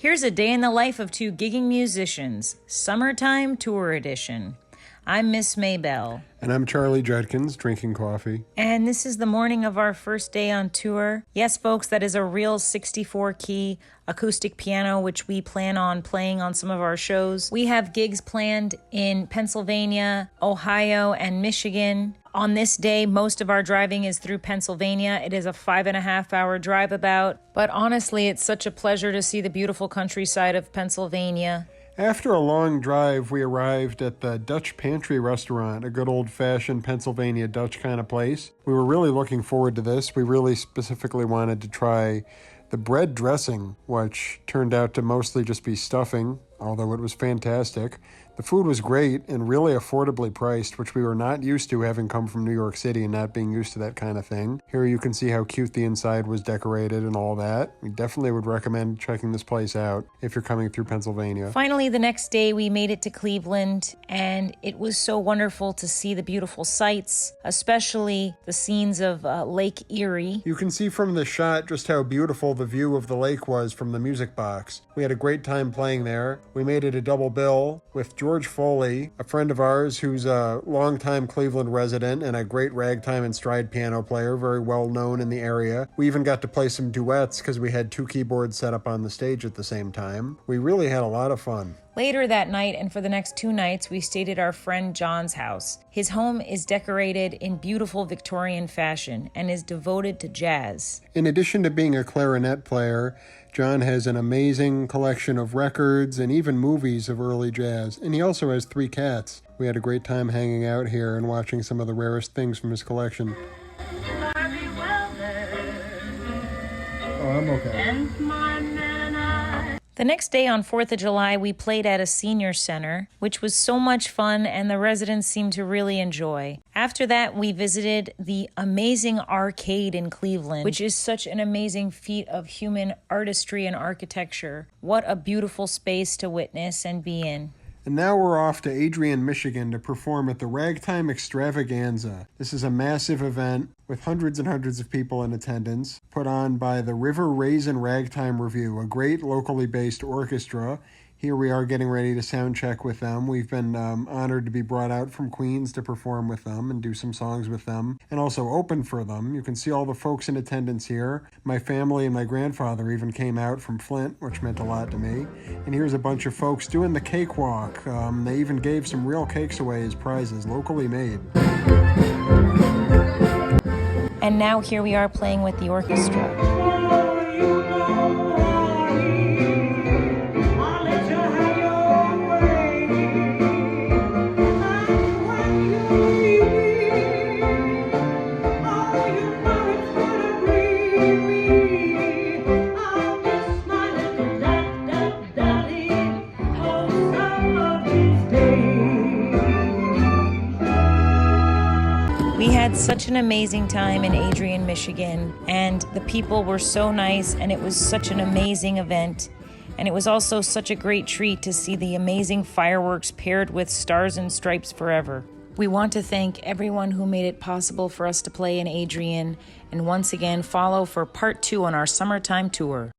Here's a day in the life of two gigging musicians, Summertime Tour Edition. I'm Miss Maybell. And I'm Charlie Judkins, drinking coffee. And this is the morning of our first day on tour. Yes, folks, that is a real 64-key acoustic piano, which we plan on playing on some of our shows. We have gigs planned in Pennsylvania, Ohio, and Michigan. On this day, most of our driving is through Pennsylvania. It is a 5.5-hour drive about. But honestly, it's such a pleasure to see the beautiful countryside of Pennsylvania. After a long drive, we arrived at the Dutch Pantry restaurant, a good old-fashioned Pennsylvania Dutch kind of place. We were really looking forward to this. We really specifically wanted to try the bread dressing, which turned out to mostly just be stuffing, although it was fantastic. The food was great and really affordably priced, which we were not used to, having come from New York City and not being used to that kind of thing. Here you can see how cute the inside was decorated and all that. We definitely would recommend checking this place out if you're coming through Pennsylvania. Finally, the next day we made it to Cleveland, and it was so wonderful to see the beautiful sights, especially the scenes of Lake Erie. You can see from the shot just how beautiful the view of the lake was from the music box. We had a great time playing there. We made it a double bill with George Foley, a friend of ours who's a longtime Cleveland resident and a great ragtime and stride piano player, very well known in the area. We even got to play some duets because we had two keyboards set up on the stage at the same time. We really had a lot of fun. Later that night and for the next 2 nights, we stayed at our friend John's house. His home is decorated in beautiful Victorian fashion and is devoted to jazz. In addition to being a clarinet player, John has an amazing collection of records and even movies of early jazz, and he also has 3 cats. We had a great time hanging out here and watching some of the rarest things from his collection. Oh, I'm okay. The next day on 4th of July, we played at a senior center, which was so much fun and the residents seemed to really enjoy. After that, we visited the amazing arcade in Cleveland, which is such an amazing feat of human artistry and architecture. What a beautiful space to witness and be in. And now we're off to Adrian, Michigan to perform at the Ragtime Extravaganza. This is a massive event with hundreds and hundreds of people in attendance, put on by the River Rasin Ragtime Review, a great locally based orchestra. Here we are getting ready to sound check with them. We've been honored to be brought out from Queens to perform with them and do some songs with them and also open for them. You can see all the folks in attendance here. My family and my grandfather even came out from Flint, which meant a lot to me. And here's a bunch of folks doing the cakewalk. They even gave some real cakes away as prizes, locally made. And now here we are playing with the orchestra. We had such an amazing time in Adrian, Michigan, and the people were so nice, and it was such an amazing event. And it was also such a great treat to see the amazing fireworks paired with Stars and Stripes Forever. We want to thank everyone who made it possible for us to play in Adrian, and once again follow for part 2 on our summertime tour.